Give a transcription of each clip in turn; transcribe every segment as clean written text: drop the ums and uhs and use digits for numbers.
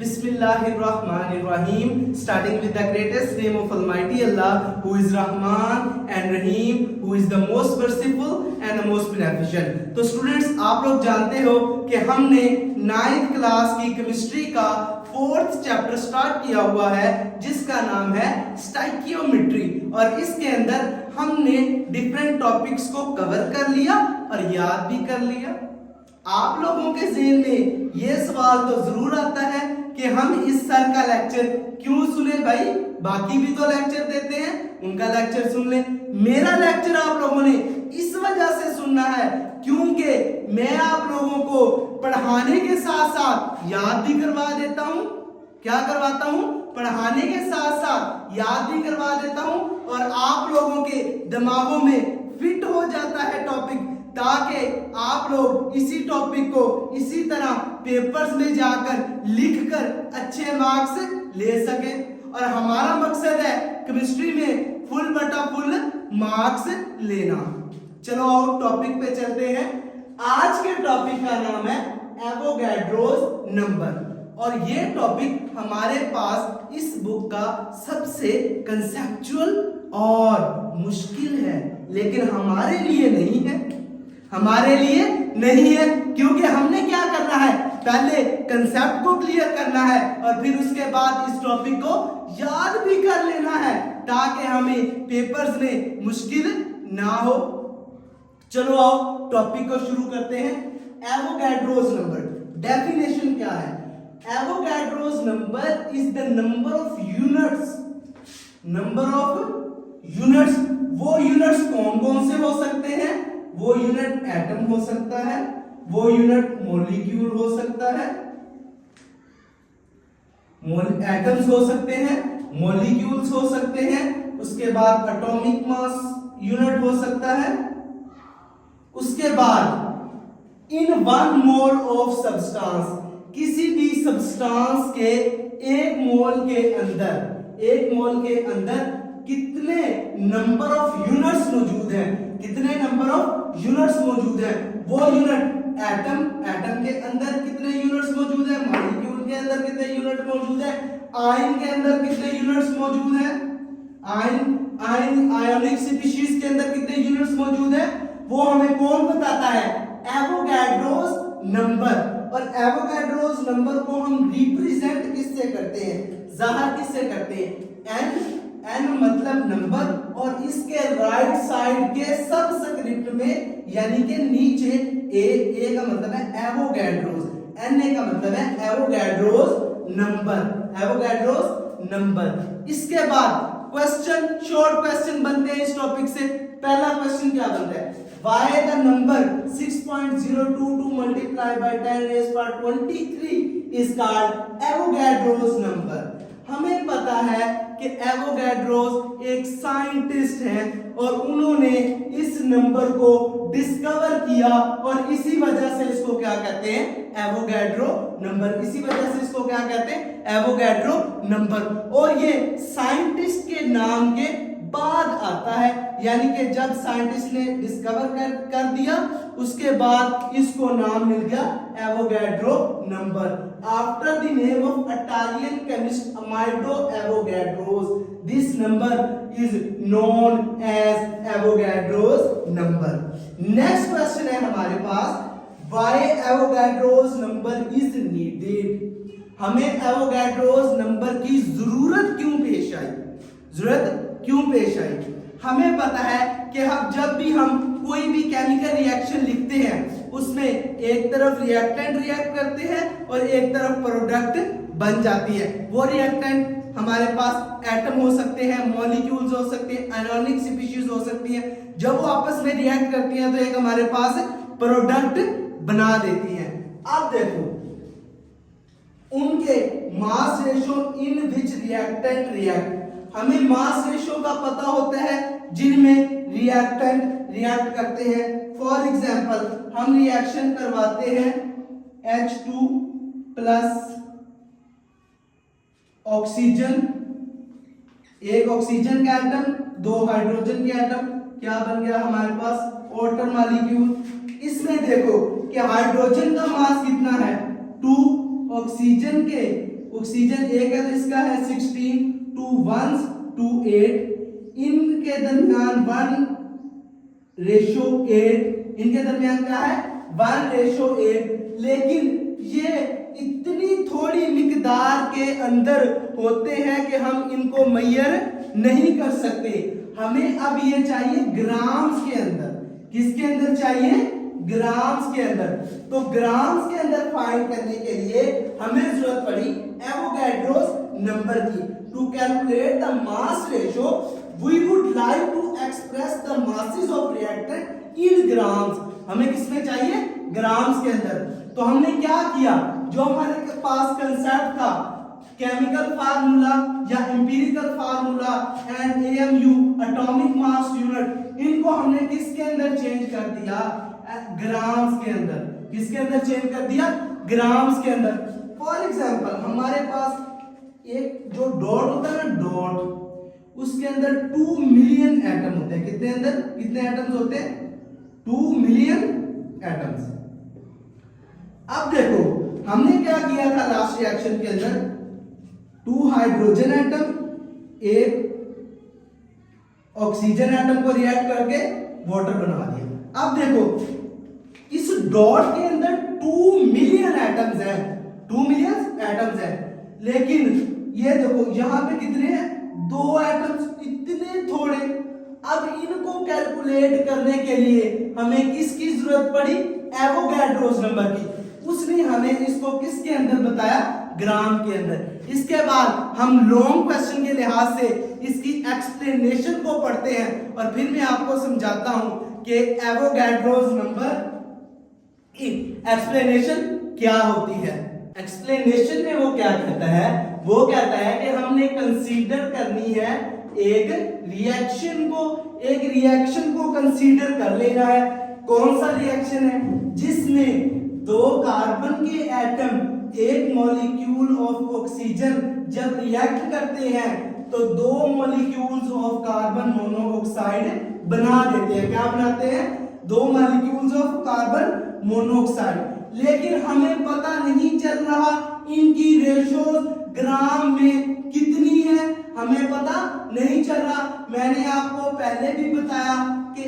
Bismillahirrahmanirrahim. Starting with the greatest name of Almighty Allah, who is Rahman and Rahim, who is the most merciful and the most beneficent. तो students, आप लोग जानते हो कि हमने 9th class की chemistry का 4th चैप्टर स्टार्ट किया हुआ है, जिसका नाम है स्टाइकियोमेट्री, और इसके अंदर हमने डिफरेंट टॉपिक्स को कवर कर लिया और याद भी कर लिया। आप लोगों के ज़हन में ये सवाल तो जरूर आता है कि हम इस सर का लेक्चर क्यों सुने भाई, बाकी भी तो लेक्चर देते हैं, उनका लेक्चर सुन ले। मेरा लेक्चर आप लोगों ने इस वजह से सुनना है क्योंकि मैं आप लोगों को पढ़ाने के साथ साथ याद भी करवा देता हूं। क्या करवाता हूं? पढ़ाने के साथ साथ याद भी करवा देता हूं, और आप लोगों के दिमागों में फिट हो जाता है टॉपिक, ताकि आप लोग इसी टॉपिक को इसी तरह पेपर्स में जाकर लिखकर अच्छे मार्क्स ले सकें। और हमारा मकसद है केमिस्ट्री में फुल बटा फुल मार्क्स लेना। चलो आओ टॉपिक पे चलते हैं। आज के टॉपिक का नाम है एवोगैड्रोस नंबर, और ये टॉपिक हमारे पास इस बुक का सबसे कंसेप्चुअल और मुश्किल है, लेकिन हमारे लिए नहीं है। हमारे लिए नहीं है क्योंकि हमने क्या करना है, पहले कंसेप्ट को क्लियर करना है और फिर उसके बाद इस टॉपिक को याद भी कर लेना है, ताकि हमें पेपर्स में मुश्किल ना हो। चलो आओ टॉपिक को शुरू करते हैं। एवोगैड्रोस नंबर, डेफिनेशन क्या है? Avogadro's number is the number of units. Number of units, वो यूनिट्स कौन कौन से हो सकते हैं? वो यूनिट एटम हो सकता है, वो यूनिट मॉलिक्यूल हो सकता है, एटम्स हो सकते हैं, मॉलिक्यूल्स हो सकते हैं, उसके बाद एटॉमिक मास यूनिट हो सकता है, उसके बाद इन 1 मोल ऑफ सब्सटेंस, किसी भी सब्सटेंस के 1 मोल के अंदर कितने नंबर ऑफ यूनिट्स मौजूद हैं, कितने नंबर ऑफ यूनिट्स मौजूद हैं। वो यूनिट एटम के अंदर कितने यूनिट्स मौजूद हैं, मॉलिक्यूल के अंदर कितने यूनिट मौजूद हैं, आयन के अंदर कितने यूनिट्स मौजूद हैं, आयोनिक स्पीशीज के अंदर कितने यूनिट्स मौजूद हैं, वो हमें कौन बताता है? Avogadro's number. और एवोगैड्रोस नंबर को हम रिप्रेजेंट किससे करते हैं, जाहिर किससे करते हैं? एन मतलब नंबर, और इसके राइट साइड के सबस्क्रिप्ट में यानी कि नीचे ए का मतलब है एवोगैड्रोस, एन का मतलब है एवोगैड्रोस नंबर। इसके बाद क्वेश्चन, शॉर्ट क्वेश्चन बनते हैं इस टॉपिक से। पहला क्वेश्चन क्या बनता है? Why the number 6.022 multiplied by 10 raised to 23 is called Avogadro's number? हमें पता है कि एवोगैड्रोस एक साइंटिस्ट हैं और उन्होंने इस नंबर को डिस्कवर किया, और इसी वजह से इसको क्या कहते हैं? Avogadro number. इसी वजह से इसको क्या कहते हैं? Avogadro number. और ये साइंटिस्ट के नाम के बाद आता है, यानी कि जब साइंटिस्ट ने डिस्कवर कर दिया, उसके बाद इसको नाम मिल गया Avogadro number. After the name of Italian chemist Amedeo Avogadro's, this number is known as Avogadro's number. Next question है हमारे पास, why Avogadro's number is needed? हमें एवोगैड्रोस नंबर की जरूरत क्यों पेश आई? हमें पता है कि जब भी हम कोई भी केमिकल रिएक्शन लिखते हैं, उसमें एक तरफ रिएक्टेंट रिएक्ट करते हैं और एक तरफ प्रोडक्ट बन जाती है। वो रिएक्टेंट हमारे पास एटम हो सकते हैं, मॉलिक्यूल्स हो सकते हैं, आयोनिक स्पीशीज हो सकती हैं। जब वो आपस में रिएक्ट करती हैं तो एक हमारे पास प्रोडक्ट बना देती हैं। अब देखो, उनके mass ratio in which reactant react, हमें मास रेशियो का पता होता है जिनमें रिएक्टेंट रिएक्ट करते हैं। फॉर एग्जांपल, हम रिएक्शन करवाते हैं H2 प्लस ऑक्सीजन, एक ऑक्सीजन का एटम, 2 हाइड्रोजन के एटम, क्या बन गया हमारे पास? Water molecule. इसमें देखो कि हाइड्रोजन का मास कितना है? 2, ऑक्सीजन के ऑक्सीजन एक है तो इसका है 16, 2 1s 2 8, इनके दरमियान 1:8, इनके दरमियान क्या है 1:8, लेकिन ये इतनी थोड़ी मिकदार के अंदर होते हैं कि हम इनको मेजर नहीं कर सकते। हमें अब ये चाहिए ग्राम्स के अंदर। किसके अंदर चाहिए? ग्राम्स के अंदर। तो ग्राम्स के अंदर फाइंड करने के लिए हमें जरूरत पड़ी एवोगैड्रोस नंबर की। To calculate the mass ratio we would like to express the masses of reactant in grams. हमें किसमें चाहिए? ग्राम्स के अंदर। तो हमने क्या किया, जो हमारे पास कंसेप्ट था केमिकल फार्मूला या empirical formula and AMU atomic mass unit, इनको हमने किसके अंदर चेंज कर दिया? ग्राम्स के अंदर। किसके अंदर चेंज कर दिया? ग्राम्स के अंदर। फॉर एग्जांपल हमारे पास एक जो डॉट होता है ना, डॉट, उसके अंदर 2 मिलियन एटम होते हैं। कितने अंदर कितने एटम्स होते हैं? 2 मिलियन एटम्स। अब देखो हमने क्या किया था लास्ट रिएक्शन के अंदर, 2 हाइड्रोजन एटम, एक ऑक्सीजन एटम को रिएक्ट करके वाटर बना दिया। अब देखो इस डॉट के अंदर 2 मिलियन एटम्स हैं, 2 मिलियन एटम्स हैं, लेकिन ये देखो यहां पे कितने हैं? 2 एटम्स, इतने थोड़े। अब इनको कैलकुलेट करने के लिए हमें किसकी जरूरत पड़ी? एवोगैड्रोस नंबर की। उसने हमें इसको किसके अंदर बताया? ग्राम के अंदर। इसके बाद हम लॉन्ग क्वेश्चन के लिहाज से इसकी एक्सप्लेनेशन को पढ़ते हैं और फिर मैं आपको समझाता हूं कि एवोगैड्रोस नंबर की एक्सप्लेनेशन क्या होती है। एक्सप्लेनेशन में वो क्या कहता है? वो कहता है कि हमने कंसीडर करनी है एक रिएक्शन को, एक रिएक्शन को कंसीडर कर लेना है। कौन सा रिएक्शन है? जिसमें 2 कार्बन के एटम एक मॉलिक्यूल ऑफ ऑक्सीजन जब रिएक्ट करते हैं तो 2 मॉलिक्यूल्स ऑफ कार्बन मोनोऑक्साइड बना देते हैं। क्या बनाते हैं? 2 मॉलिक्यूल्स ऑफ कार्बन मोनोऑक्साइड। लेकिन हमें पता नहीं चल रहा इनकी रेशो ग्राम में कितनी है, हमें पता नहीं चल रहा। मैंने आपको पहले भी बताया कि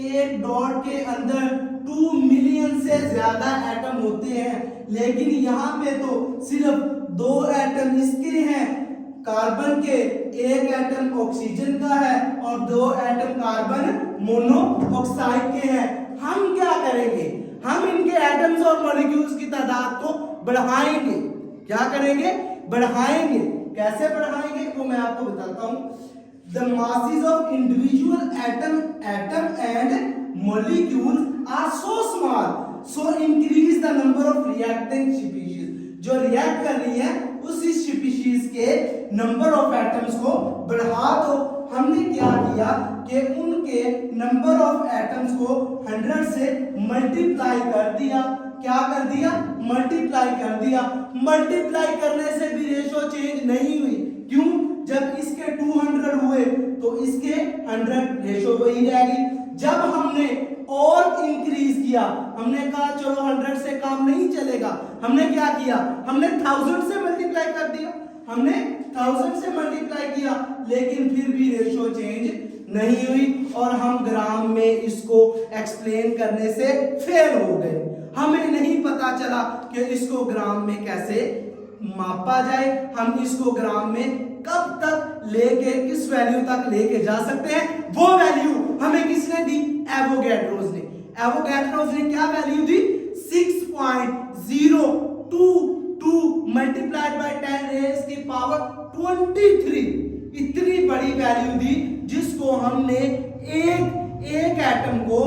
एक डॉट के अंदर 2 मिलियन से ज्यादा एटम होते हैं, लेकिन यहाँ पे तो सिर्फ 2 एटम इसके हैं कार्बन के, एक एटम ऑक्सीजन का है और 2 एटम कार्बन मोनोऑक्साइड के हैं। हम क्या करेंगे? हम इनके एटम्स और मॉलिक्यूल्स की तादाद को बढ़ाएंगे। क्या करेंगे? बढ़ाएंगे। कैसे बढ़ाएंगे वो मैं आपको बताता हूं। The masses of individual atom and molecules are so small, so increase the number of reactant species. जो रिएक्ट कर रही है उसी स्पीशीज के नंबर ऑफ एटम्स को बढ़ा दो। हमने क्या किया कि उनके नंबर ऑफ एटम्स को 100 से मल्टीप्लाई कर दिया। क्या कर दिया? मल्टीप्लाई कर दिया। मल्टीप्लाई करने से भी रेशो चेंज नहीं हुई। क्यों? जब इसके 200 हुए तो इसके 100, रेशो वही रहेगी। जब हमने और इंक्रीज किया, हमने कहा चलो 100 से काम नहीं चलेगा, हमने क्या किया? हमने 1000 से मल्टीप्लाई कर दिया। हमने 1000 से मल्टीप्लाई किया, लेकिन फिर भी रेशो चेंज नहीं हुई और हम ग्राम में इसको एक्सप्लेन करने से फेल हो गए। हमें नहीं पता चला कि इसको ग्राम में कैसे मापा जाए, हम इसको ग्राम में कब तक लेके किस वैल्यू तक लेके जा सकते हैं। वो वैल्यू हमें किसने दी? एवोगैड्रोस ने। एवोगैड्रोस ने क्या वैल्यू दी? 6.022 multiplied by 10⁻23। इतनी बड़ी वैल्यू दी जिसको हमने एक एटम को,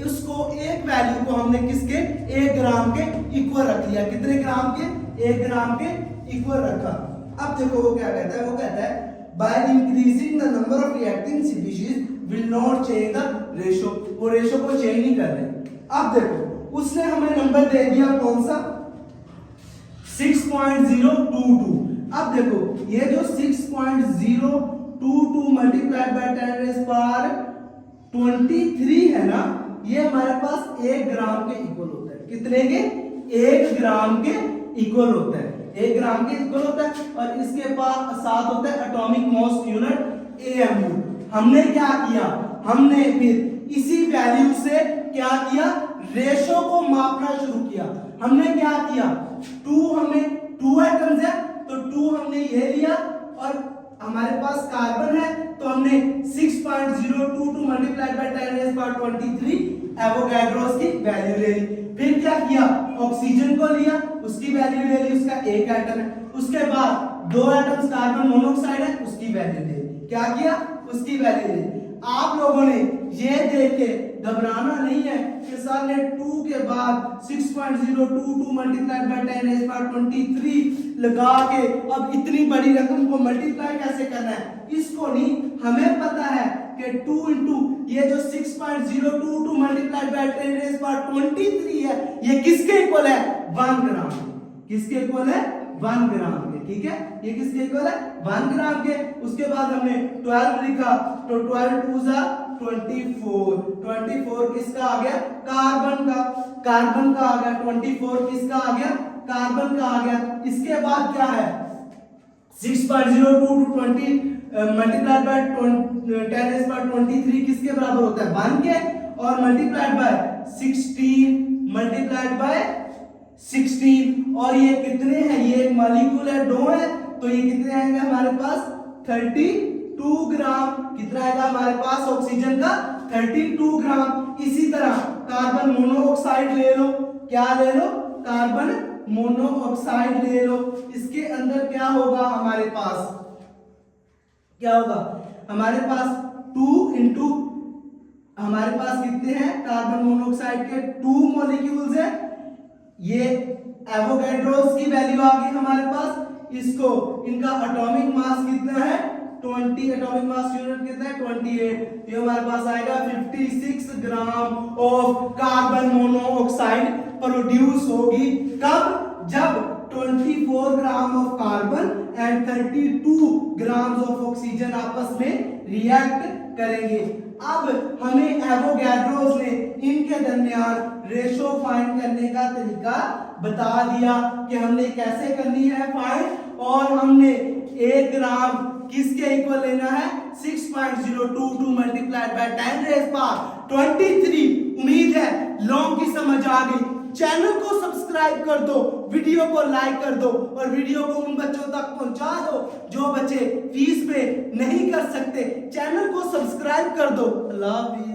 उसको एक वैल्यू को हमने किसके? 1 ग्राम के इक्वल रख लिया। कितने ग्राम के? 1 ग्राम के इक्वल रखा। अब देखो वो क्या कहता है? वो कहता है by increasing the number of reacting species will not change the ratio. वो रेशो को चेंज नहीं कर रहे। अब देखो उसने हमें नंबर दे दिया कौन सा? 6.022। अब देखो ये जो 6.022 मल्टीप्लाइड बाय 10⁻23 है ना, ये हमारे पास 1 ग्राम के इक्वल होता है। कितने के? 1 ग्राम के इक्वल होता है। 1 ग्राम के इक्वल होता है, और इसके पास साथ होता है एटॉमिक मास यूनिट एएमयू। हमने क्या किया, हमने फिर इसी वैल्यू से क्या किया, रेशो को मापना शुरू किया। हमने क्या किया, 2 एटम्स है तो 2 हमने ये लिया, और हमारे पास कार्बन है तो हमने 6.022 मल्टीप्लाइड बाय 10⁻23 एवोगैड्रोस की वैल्यू ले ली। फिर क्या किया, ऑक्सीजन को लिया, उसकी वैल्यू ले ली, उसका 1 एटम है। उसके बाद 2 एटम्स कार्बन मोनोऑक्साइड है, उसकी वैल्यू ले ली। क्या किया, उसकी वैल्यू ले ली। आप लोगों ने ये देख के घबराना नहीं है कि सर ने 2 के बाद 6.022 मल्टीप्लाइड बाय 10⁻23 लगा के अब इतनी बड़ी रकम को मल्टीप्लाई कैसे करना है, इसको नहीं। हमें पता है कि 2 इंटू ये जो 6.022 मल्टीप्लाइड बाय 10⁻23 है, ये किसके इक्वल है, 1 ग्राम। किसके इक्वल है, 1 ग्राम के। ठीक है, ये किसके इक्वल है, 1 ग्राम के। उसके बाद हमने 12 लिखा तो 12 2 जा 24। 24 किसका आ गया, कार्बन का। कार्बन का आ गया 24, किसका आ गया, कार्बन का आ गया। इसके बाद क्या है, 6.022 मल्टीप्लाइड बाय 10⁻23 किसके बराबर होता है, 1 के, और मल्टीप्लाइड बाय 16 मल्टीप्लाइड बाय 16, और ये कितने हैं, ये एक मॉलिक्यूल है, 2 है, तो ये कितने आएंगे हमारे पास, 32 ग्राम। कितना आएगा हमारे पास ऑक्सीजन का, 32 ग्राम। इसी तरह कार्बन मोनोऑक्साइड ले लो, क्या ले लो, कार्बन मोनोऑक्साइड ले लो। इसके अंदर क्या होगा हमारे पास, क्या होगा हमारे पास 2 इंटू, हमारे पास कितने हैं कार्बन मोनोऑक्साइड के 2 मॉलिक्यूल्स हैं। ये एवोगैड्रोस की वैल्यू आ गई हमारे पास। इसको इनका एटॉमिक मास कितना है, 20, एटॉमिक मास यूनिट कितना है, 28। ये हमारे पास आएगा 56 gram of carbon monoxide produce होगी। कब, जब 24 gram of carbon and 32 gram of oxygen आपस में रिएक्ट करेंगे। अब हमें एवोगैड्रोस ने इनके दरमियान रेशो फाइंड करने का तरीका बता दिया कि हमने कैसे करनी है फाइंड, और हमने 1 ग्राम किसके इक्वल लेना है, 6.022 मल्टीप्लाइड बाय 10⁻23। उम्मीद है लॉन्ग की समझ आ गई। चैनल को सब्सक्राइब कर दो, वीडियो को लाइक कर दो, और वीडियो को उन बच्चों तक पहुंचा दो जो बच्चे फीस पे नहीं कर सकते। चैनल को सब्सक्राइब कर दो। अल्लाह हाफिज़।